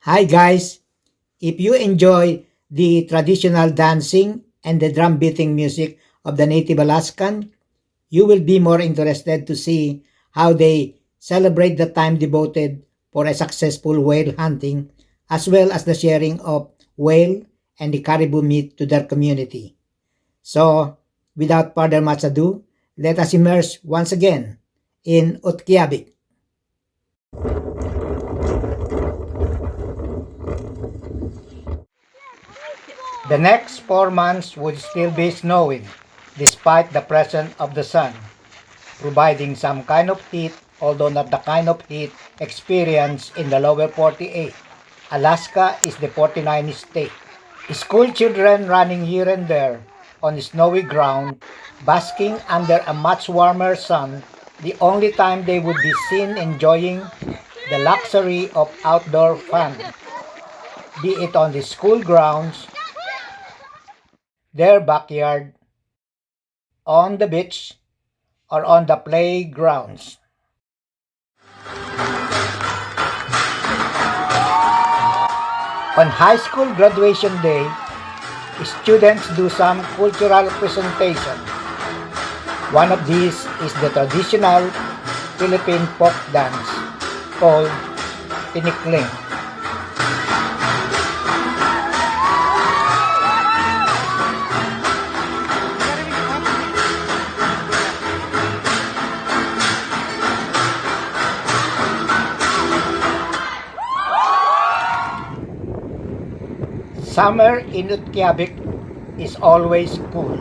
Hi guys! If you enjoy the traditional dancing and the drum beating music of the native Alaskan, you will be more interested to see how they celebrate the time devoted for a successful whale hunting as well as the sharing of whale and the caribou meat to their community. So, without further much ado, let us immerse once again in Utqiagvik. The next 4 months would still be snowing, despite the presence of the sun, providing some kind of heat, although not the kind of heat experienced in the lower 48. Alaska is the 49th state. School children running here and there on snowy ground, basking under a much warmer sun, the only time they would be seen enjoying the luxury of outdoor fun, be it on the school grounds, their backyard, on the beach, or on the playgrounds. On high school graduation day, students do some cultural presentation. One of these is the traditional Philippine folk dance called tinikling. Summer in Utqiagvik is always cool.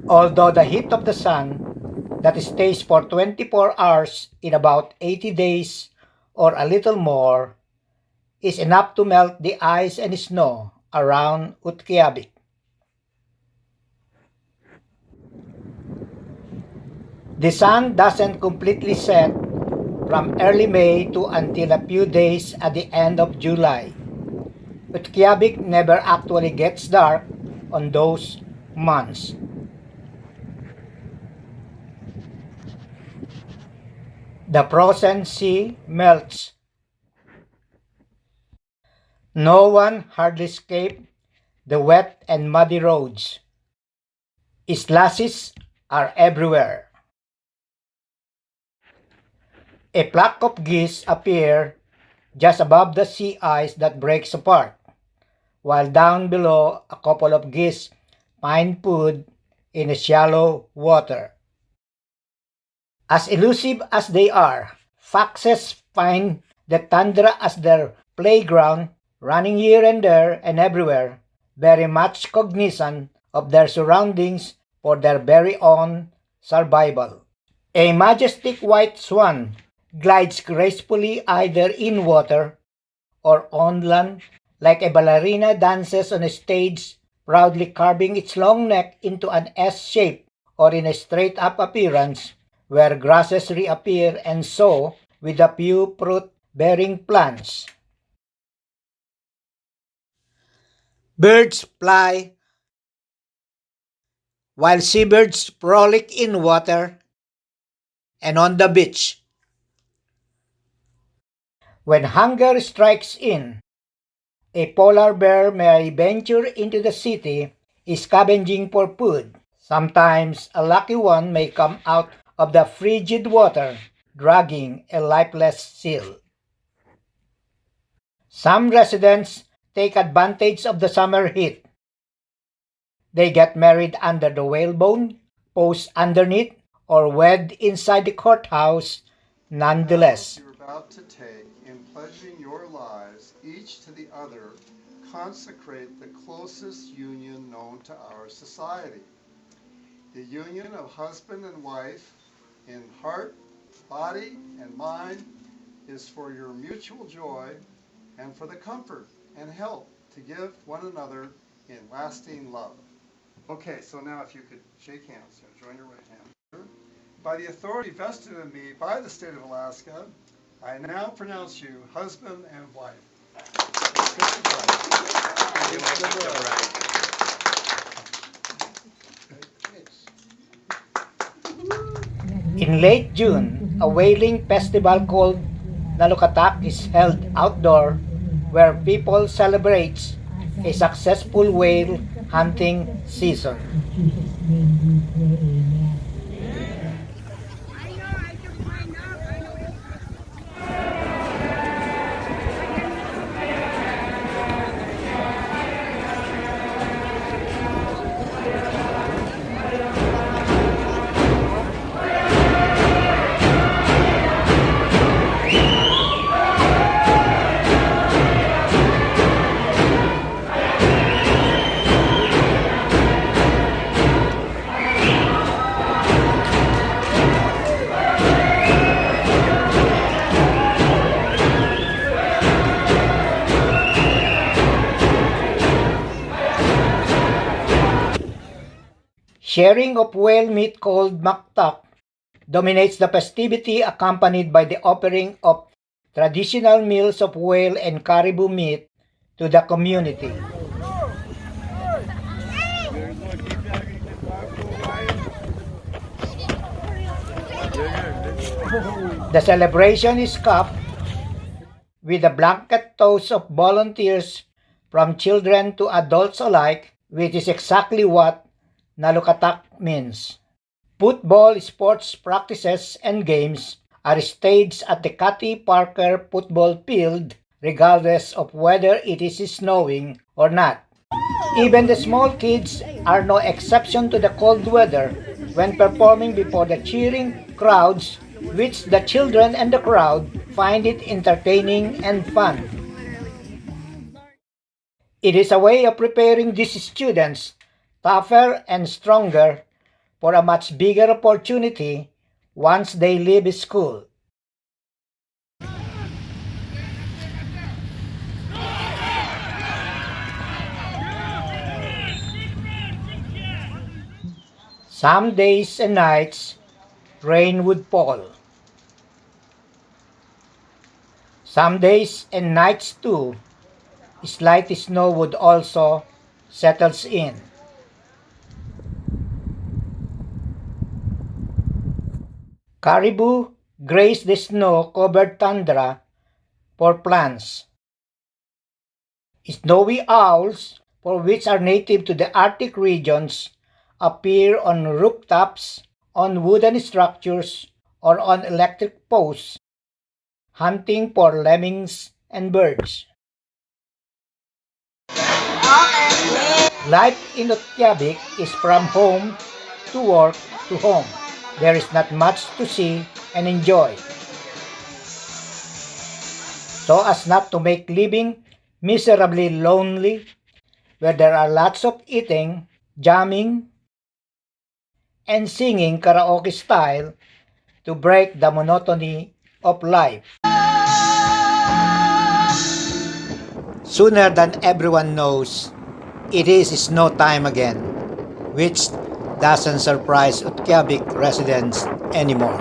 Although the heat of the sun that stays for 24 hours in about 80 days or a little more is enough to melt the ice and snow around Utqiagvik. The sun doesn't completely set from early May to until a few days at the end of July. Utqiagvik never actually gets dark on those months. The frozen sea melts. No one hardly escapes the wet and muddy roads. Slashes are everywhere. A flock of geese appear just above the sea ice that breaks apart, while down below a couple of geese find food in the shallow water. As elusive as they are, foxes find the tundra as their playground, running here and there and everywhere, very much cognizant of their surroundings for their very own survival. A majestic white swan glides gracefully either in water or on land, like a ballerina dances on a stage, proudly carving its long neck into an S shape or in a straight-up appearance, where grasses reappear and so with a few fruit-bearing plants. Birds fly, while seabirds frolic in water and on the beach. When hunger strikes in, a polar bear may venture into the city, scavenging for food. Sometimes a lucky one may come out of the frigid water, dragging a lifeless seal. Some residents take advantage of the summer heat. They get married under the whalebone, pose underneath, or wed inside the courthouse nonetheless. You're about to take in pledging your lives each to the other, consecrate the closest union known to our society. The union of husband and wife in heart, body, and mind is for your mutual joy and for the comfort and help to give one another in lasting love. Okay, so now if you could shake hands, join your right hand. By the authority vested in me by the state of Alaska, I now pronounce you husband and wife. In late June, a whaling festival called Nalukataq is held outdoor where people celebrate a successful whale hunting season. Sharing of whale meat called maktak dominates the festivity, accompanied by the offering of traditional meals of whale and caribou meat to the community. The celebration is capped with a blanket toast of volunteers from children to adults alike, which is exactly what Nalukataq means. Football sports practices and games are staged at the Cathy Parker football field regardless of whether it is snowing or not. Even the small kids are no exception to the cold weather when performing before the cheering crowds, which the children and the crowd find it entertaining and fun. It is a way of preparing these students tougher and stronger for a much bigger opportunity once they leave school. Some days and nights, rain would fall. Some days and nights too, slight snow would also settles in. Caribou graze the snow-covered tundra for plants. Snowy owls, for which are native to the Arctic regions, appear on rooftops, on wooden structures, or on electric posts, hunting for lemmings and birds. Life in Utqiagvik is from home to work to home. There is not much to see and enjoy, so as not to make living miserably lonely, where there are lots of eating, jamming, and singing karaoke style to break the monotony of life. Sooner than everyone knows, it is snow time again, which doesn't surprise Utqiagvik residents anymore.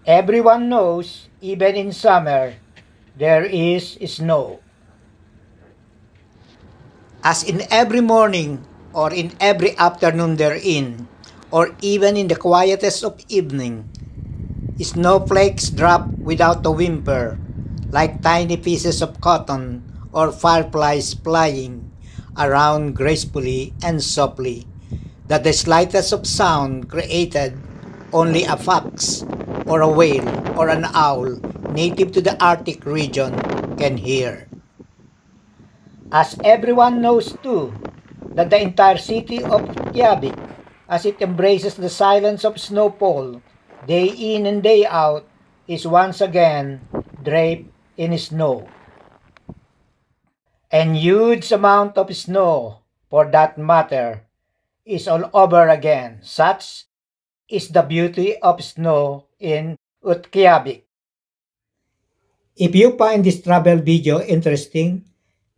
Everyone knows, even in summer, there is snow. As in every morning or in every afternoon therein, or even in the quietest of evening, snowflakes drop without a whimper, like tiny pieces of cotton or fireflies flying around gracefully and softly, that the slightest of sound created only a fox or a whale or an owl native to the Arctic region can hear. As everyone knows too, that the entire city of Utqiagvik, as it embraces the silence of snowfall, day in and day out, is once again draped in snow. And huge amount of snow, for that matter, is all over again. Such is the beauty of snow in Utqiagvik. If you find this travel video interesting,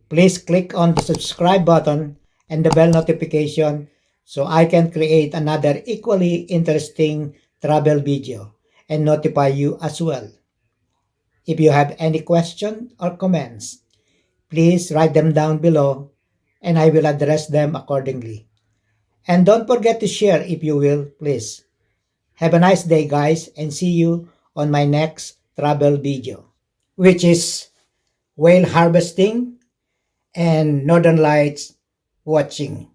please click on the subscribe button and the bell notification so I can create another equally interesting travel video and notify you as well. If you have any questions or comments, please write them down below and I will address them accordingly. And don't forget to share if you will, please. Have a nice day, guys, and see you on my next travel video, which is whale harvesting and northern lights watching.